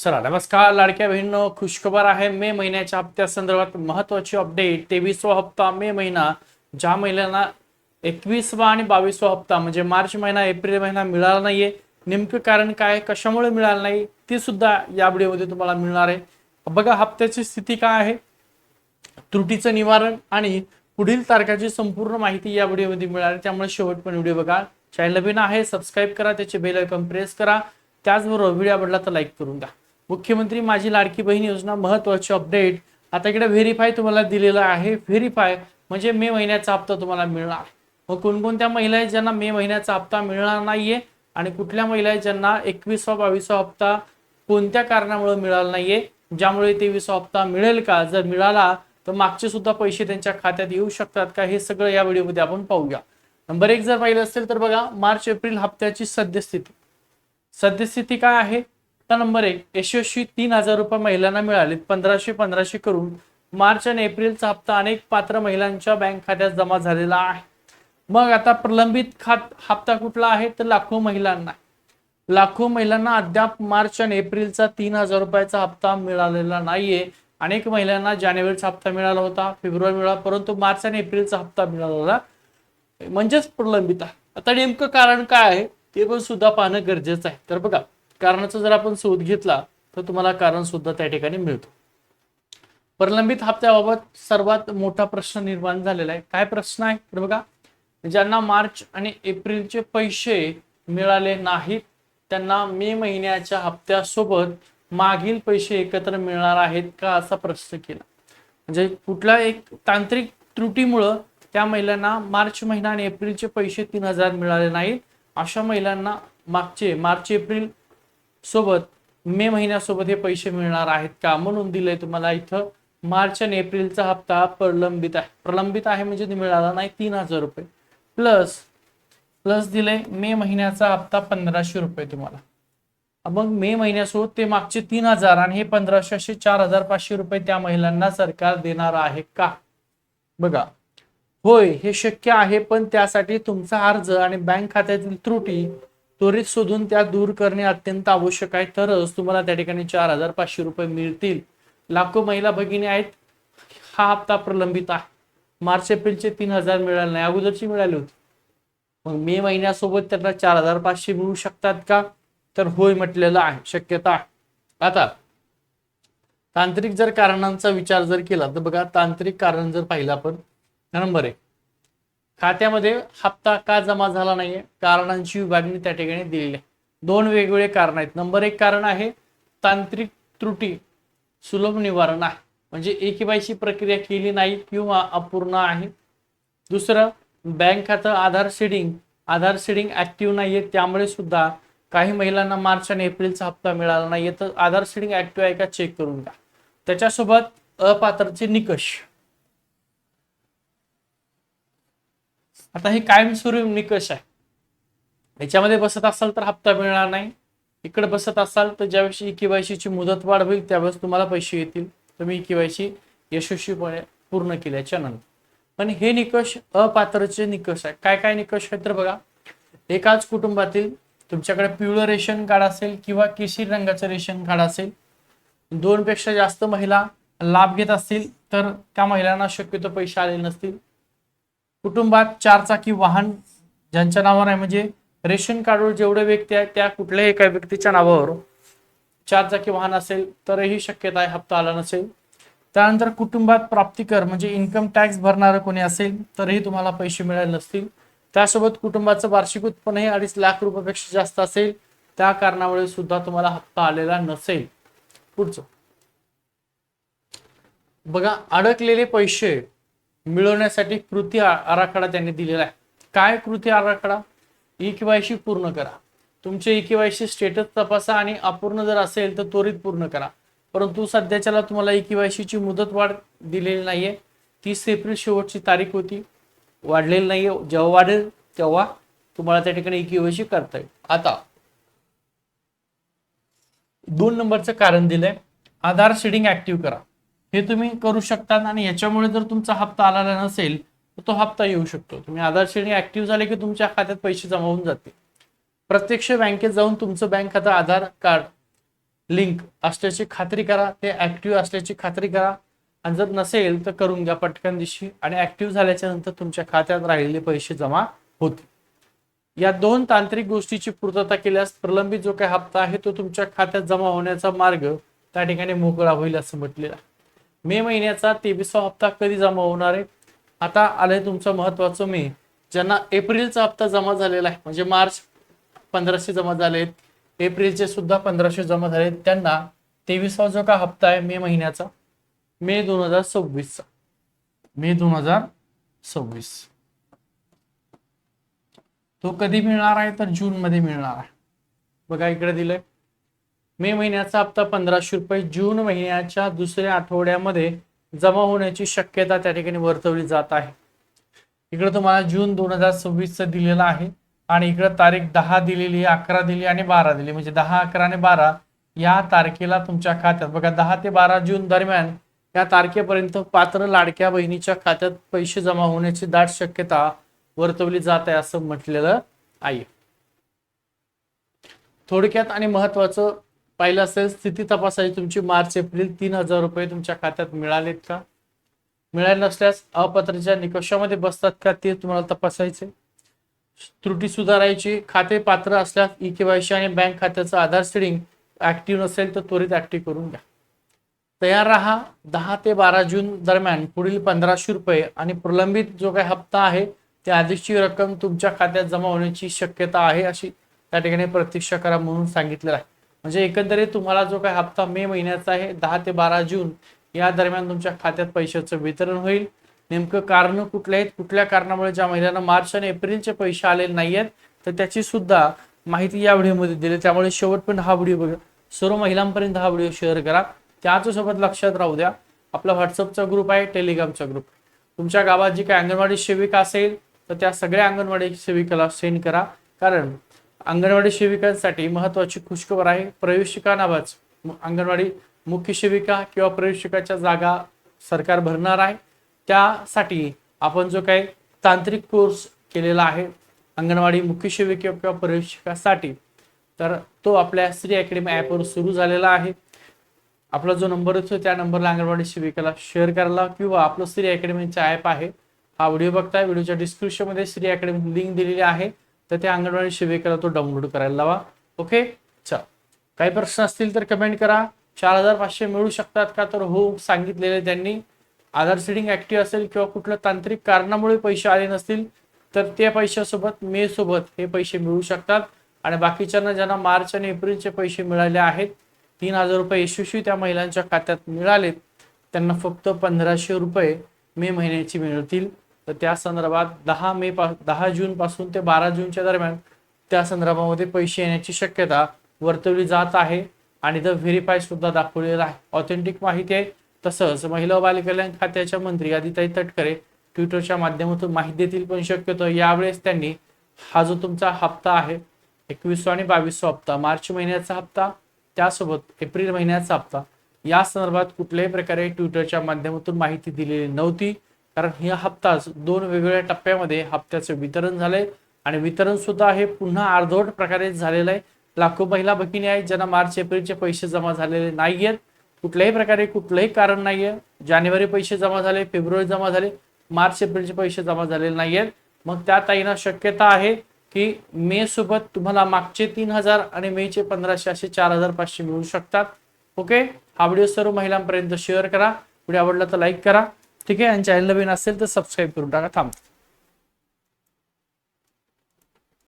चला नमस्कार लाडक्या बहिणींनो, खुशखबर आहे. मे महिन्याच्या हप्त्या संदर्भात महत्वाची अपडेट. 23वा हप्ता मे महिना, ज्या महिन्यांना 21वा आणि 22वा हप्ता म्हणजे मार्च महिना एप्रिल महिना मिळाला नाहीये, नेमकं कारण काय, कशामुळे मिळालं नाही ते सुद्धा या व्हिडिओमध्ये तुम्हाला मिळणार आहे. बघा हप्त्याची स्थिती काय आहे, त्रुटीचं निवारण आणि पुढील तारखाची संपूर्ण माहिती या व्हिडिओमध्ये मिळाली, त्यामुळे शेवटपर्यंत व्हिडिओ बघा. चॅनल नवीन आहे सबस्क्राईब करा, त्याचे बेल आयकॉन प्रेस करा, त्याचबरोबर व्हिडिओ आवडला तर लाईक करून द्या. मुख्यमंत्री माझी लाडकी बहीण योजना महत्वाची अपडेट. आता इकडे व्हेरीफाय तुम्हाला दिलेला आहे. व्हेरीफाय म्हणजे मे महिन्याचा हप्ता तुम्हाला मिळणार. मग कोणकोणत्या महिला आहेत ज्यांना मे महिन्याचा हप्ता मिळणार नाहीये आणि कुठल्या महिला आहेत ज्यांना 21वा 22वा हप्ता कोणत्या कारणामुळे मिळाला नाहीये, ज्यामुळे 23वा हप्ता मिळेल का, जर मिळाला तर मागचे सुद्धा पैसे त्यांच्या खात्यात येऊ शकतात का, हे सगळं या व्हिडिओमध्ये आपण पाहूया. नंबर 1 जर पाहिलं असेल तर बघा मार्च एप्रिल हप्त्याची सद्यस्थिती काय आहे. तर नंबर 1 यशस्वी 3000 रुपये महिलांना मिळाले. 1500 करून मार्च आणि एप्रिलचा हप्ता अनेक पात्र महिलांच्या बँक खात्यात जमा झालेला आहे. मग आता प्रलंबित हप्ता कुठला आहे, तर लाखो महिलांना अद्याप मार्च आणि एप्रिलचा 3000 रुपयाचा हप्ता मिळालेला नाहीये. अनेक महिलांना जानेवारीचा हप्ता मिळाला होता, फेब्रुवारी मिळाला, परंतु मार्च आणि एप्रिलचा हप्ता मिळाला म्हणजेच प्रलंबित आहे. आता नेमकं कारण काय आहे ते पण सुद्धा पाहणं गरजेचं आहे. तर बघा कारणाचा जर आपण शोध घेतला तर तुम्हाला कारण सुद्धा त्या ठिकाणी मिळतो. प्रलंबित हप्त्याबाबत सर्वात मोठा प्रश्न निर्माण झालेला आहे. काय प्रश्न आहे तर बघा, ज्यांना मार्च आणि एप्रिलचे पैसे मिळाले नाहीत त्यांना मे महिन्याच्या हप्त्यासोबत मागील पैसे एकत्र मिळणार आहेत का, असा प्रश्न केला. म्हणजे कुठल्या एक तांत्रिक त्रुटीमुळं त्या महिलांना मार्च महिना आणि एप्रिलचे पैसे 3000 मिळाले नाहीत, अशा महिलांना मागचे मार्च एप्रिल सोबत मे महिन्यासोबत हे पैसे मिळणार आहेत का, म्हणून दिलंय तुम्हाला इथं मार्च आणि एप्रिलचा हप्ता प्रलंबित आहे म्हणजे मिळाला नाही 3000 रुपये प्लस दिले मे महिन्याचा हप्ता 1500 रुपये तुम्हाला. मग मे महिन्यासोबत ते मागचे 3000 आणि हे 1500 असे 4500 रुपये त्या महिलांना सरकार देणार आहे का. बघा होय हे शक्य आहे, पण त्यासाठी तुमचा अर्ज आणि बँक खात्यातील त्रुटी त्वरित शोधून त्या दूर करणे अत्यंत आवश्यक आहे, तरच तुम्हाला त्या ठिकाणी 4500 रुपये मिळतील. लाखो महिला भगिनी आहेत, हा हप्ता प्रलंबित आहे. मार्च एप्रिलचे 3000 मिळाले नाही, अगोदरची मिळाली होती. मग मे महिन्यासोबत त्यांना 4500 मिळू शकतात का, तर होय म्हटलेलं आहे, शक्यता आहे. आता तांत्रिक जर कारणांचा विचार जर केला तर बघा तांत्रिक कारण जर पाहिलं आपण, नंबर 1 खात्यामध्ये हप्ता का जमा झाला नाहीये, कारणांची विभागणी त्या ठिकाणी दिलेली आहे. 2 वेगवेगळे कारण आहेत. नंबर 1 कारण आहे तांत्रिक त्रुटी सुलभ निवारण आहे, म्हणजे EKYC प्रक्रिया केली नाही किंवा अपूर्ण आहे. दुसरं बँक खातं आधार सीडिंग ऍक्टिव्ह नाहीये, त्यामुळे सुद्धा काही महिलांना मार्च आणि एप्रिलचा हप्ता मिळाला नाहीये. तर आधार सीडिंग ऍक्टिव्ह आहे का चेक करून घ्या. त्याच्यासोबत अपात्रचे निकष. आता हे कायमस्वरूपी निकष आहे, याच्यामध्ये बसत असाल तर हप्ता मिळणार नाही, इकडे बसत असाल तर ज्यावेळी EKYC ची मुदत वाढ होईल त्यावेळेस तुम्हाला पैसे येतील, तुम्ही EKYC यशस्वीपणे पूर्ण केल्याच्या नंतर. पण हे निकष अपात्रचे निकष आहे. काय काय निकष आहेत तर बघा, एकाच कुटुंबातील तुमच्याकडे पिवळं रेशन कार्ड असेल किंवा केशरी रंगाचं रेशन कार्ड असेल, 2 पेक्षा जास्त महिला लाभ घेत असतील तर त्या महिलांना शक्यतो पैसे आले नसतील. कुटुंबात 4 चाकी वाहन ज्यांच्या नावावर आहे, म्हणजे रेशन कार्डवर जेवढे व्यक्ती आहेत त्या कुठल्याही एका व्यक्तीच्या नावावर 4 चाकी वाहन असेल तरही शक्यता आहे हप्ता आला नसेल. त्यानंतर कुटुंबात प्राप्तिकर म्हणजे इन्कम टॅक्स भरणारं कोणी असेल तरीही तुम्हाला पैसे मिळाले नसतील. त्यासोबत कुटुंबाचं वार्षिक उत्पन्न हे 2.5 लाख रुपयापेक्षा जास्त असेल, त्या कारणामुळे सुद्धा तुम्हाला हप्ता आलेला नसेल. पुढचं बघा, अडकलेले पैसे मिळवण्यासाठी कृती आराखडा त्यांनी दिलेला आहे. काय कृती आराखडा, EKYC पूर्ण करा, तुमचे EKYC स्टेटस तपासा आणि अपूर्ण जर असेल तर त्वरित पूर्ण करा. परंतु सध्याच्याला तुम्हाला EKYC ची मुदत वाढ दिलेली नाहीये. 30 एप्रिल शेवटची तारीख होती, वाढलेली नाहीये. जेव्हा वाढेल तेव्हा तुम्हाला त्या ठिकाणी EKYC करता येईल. आता 2 नंबरचं कारण दिलंय, आधार सीडिंग ऍक्टिव्ह करा. हे तुम्ही करू शकता आणि याच्यामुळे जर तुमचा हप्ता आलेला नसेल तर तो हप्ता येऊ शकतो. तुम्ही आधार सीडिंग ऍक्टिव्ह झाले की तुमच्या खात्यात पैसे जमा होऊन जातील. प्रत्यक्ष बँकेत जाऊन तुमचं बँक खातं आधार कार्ड लिंक असल्याची खात्री करा, ते ऍक्टिव्ह असल्याची खात्री करा. आणि जर नसेल तर करून घ्या पटकन दिवशी, आणि ऍक्टिव्ह झाल्याच्या नंतर तुमच्या खात्यात राहिलेले पैसे जमा होतील. या दोन तांत्रिक गोष्टीची पूर्तता केल्यास प्रलंबित जो काही हप्ता आहे तो तुमच्या खात्यात जमा होण्याचा मार्ग त्या ठिकाणी मोकळा होईल असं म्हटलेलं आहे. मे महिन्याचा 23वा हप्ता कधी जमा होणार आहे? आता आलंय तुमचं महत्वाचं मे. ज्यांना एप्रिलचा हप्ता जमा झालेला आहे, म्हणजे मार्च 1500 जमा झालेत, एप्रिलचे सुद्धा 1500 जमा झालेत, त्यांना 23वा जो का हप्ता आहे मे महिन्याचा, मे 2026 चा, मे 2026 तो कधी मिळणार आहे? तर जून मध्ये मिळणार आहे. बघा इकडे दिलंय मे महिन्याचा हप्ता 1500 रुपये जून महिन्याच्या दुसऱ्या आठवड्यामध्ये जमा होण्याची शक्यता त्या ठिकाणी वर्तवली जात आहे. इकडे तुम्हाला जून 2026 दिलेला आहे, आणि इकडे तारीख 10 दिलेली, 11 दिली आणि 12 दिली, म्हणजे 10, 11 आणि 12 या तारखेला तुमच्या खात्यात बघा 10 ते 12 जून दरम्यान या तारखेपर्यंत पात्र लाडक्या बहिणीच्या खात्यात पैसे जमा होण्याची दाट शक्यता वर्तवली जात आहे असं म्हटलेलं आहे. थोडक्यात आणि महत्वाचं पाहिलं असेल, स्थिती तपासायची तुमची मार्च एप्रिल 3000 रुपये तुमच्या खात्यात मिळालेत का, मिळाले नसल्यास अपात्रतेच्या निकषामध्ये बसतात का ते तुम्हाला तपासायचे. त्रुटी सुधारायची, खाते पात्र असल्यास ई-केवायसी आणि बँक खात्याचं आधार सीडिंग ऍक्टिव्ह नसेल तर त्वरित ऍक्टिव्ह करून घ्या. तयार राहा. 10 ते 12 जून दरम्यान पुढील 1500 रुपये आणि प्रलंबित जो काही हप्ता आहे त्या आधीची रक्कम तुमच्या खात्यात जमा होण्याची शक्यता आहे अशी त्या ठिकाणी प्रतीक्षा करा म्हणून सांगितलेलं आहे. म्हणजे एकंदरीत तुम्हाला जो काही हप्ता मे महिन्याचा आहे 10 ते 12 जून या दरम्यान तुमच्या खात्यात पैशाचं वितरण होईल. नेमकं कारण कुठले आहेत, कुठल्या कारणामुळे ज्या महिन्यांना मार्च आणि एप्रिलचे पैसे आलेले नाहीयेत तर त्याची सुद्धा माहिती या व्हिडिओमध्ये दिली. त्यामुळे शेवटपर्यंत हा व्हिडिओ बघा, सर्व महिलांपर्यंत हा व्हिडिओ शेअर करा. त्याचसोबत लक्षात राहू द्या, आपला व्हॉट्सअपचा ग्रुप आहे, टेलिग्रामचा ग्रुप. तुमच्या गावात जी काही अंगणवाडी सेविका असेल तर त्या सगळ्या अंगणवाडी सेविकाला सेंड करा, कारण अंगणवाडी सेविकांसाठी महत्वाची खुशखबर आहे. प्रवेशिका नावाचं अंगणवाडी मुख्य सेविका किंवा प्रवेशिकाच्या जागा सरकार भरणार आहे. त्यासाठी आपण जो काही तांत्रिक कोर्स केलेला आहे अंगणवाडी मुख्य सेविका किंवा प्रवेशिकासाठी, तर तो आपल्या श्री अकॅडमी ॲपवर सुरू झालेला आहे. आपला जो नंबर असतो त्या नंबरला अंगणवाडी सेविकाला शेअर करायला, किंवा आपलं श्री अकॅडमीचा ॲप आहे, हा व्हिडिओ बघताय, व्हिडिओच्या डिस्क्रिप्शन मध्ये श्री अकॅडमी लिंक दिलेली आहे, तर त्या अंगणवाडी सेविकाला तो डाउनलोड करायला लावा. ओके, चल काही प्रश्न असतील तर कमेंट करा. 4500 मिळू शकतात का, तर हो सांगितलेले त्यांनी. आधार सीडिंग ऍक्टिव्ह असेल किंवा कुठल्या तांत्रिक कारणामुळे पैसे आले नसतील तर त्या पैशासोबत मे सोबत हे पैसे मिळू शकतात. आणि बाकीच्यांना ज्यांना मार्च आणि एप्रिलचे पैसे मिळाले आहेत 3000 रुपये यशस्वी त्या महिलांच्या खात्यात मिळालेत, त्यांना फक्त 1500 रुपये मे महिन्याची मिळतील. तर त्या संदर्भात 10 जून पासून ते 12 जूनच्या दरम्यान त्या संदर्भामध्ये पैसे येण्याची शक्यता वर्तवली जात आहे. आणि द व्हेरीफाय सुद्धा दाखवलेला आहे, ऑथेंटिक माहिती आहे. तसंच महिला व बालकल्याण खात्याच्या मंत्री आदिताई तटकरे ट्विटरच्या माध्यमातून माहिती देतील, पण शक्यतो यावेळेस त्यांनी हा जो तुमचा हप्ता आहे 21 आणि 22 हप्ता, मार्च महिन्याचा हप्ता त्यासोबत एप्रिल महिन्याचा हप्ता, या संदर्भात कुठल्याही प्रकारे ट्विटरच्या माध्यमातून माहिती दिलेली नव्हती. कारण हा हप्ताच 2 वेगवेगळ्या टप्प्यामध्ये हप्त्याचे वितरण झाले, आणि वितरण सुद्धा हे पुन्हा अर्धवट प्रकारे झालेलं आहे. लाखो महिला भगिनी आहेत ज्यांना मार्च एप्रिलचे पैसे जमा झालेले नाहीयेत, कुठल्याही प्रकारे कुठलंही कारण नाहीये. जानेवारी पैसे जमा झाले, फेब्रुवारी जमा झाले, मार्च एप्रिलचे पैसे जमा झालेले नाहीयेत. मग त्या ताईंना शक्यता आहे की मे सोबत तुम्हाला मागचे 3000 आणि मेचे 1500 असे 4500 मिळू शकतात. ओके, हा व्हिडिओ सर्व महिलांपर्यंत शेअर करा. व्हिडिओ आवडला तर लाईक करा. ठीक आहे, आणि चॅनल नवीन असेल तर सबस्क्राईब करून टाका. थांबतो.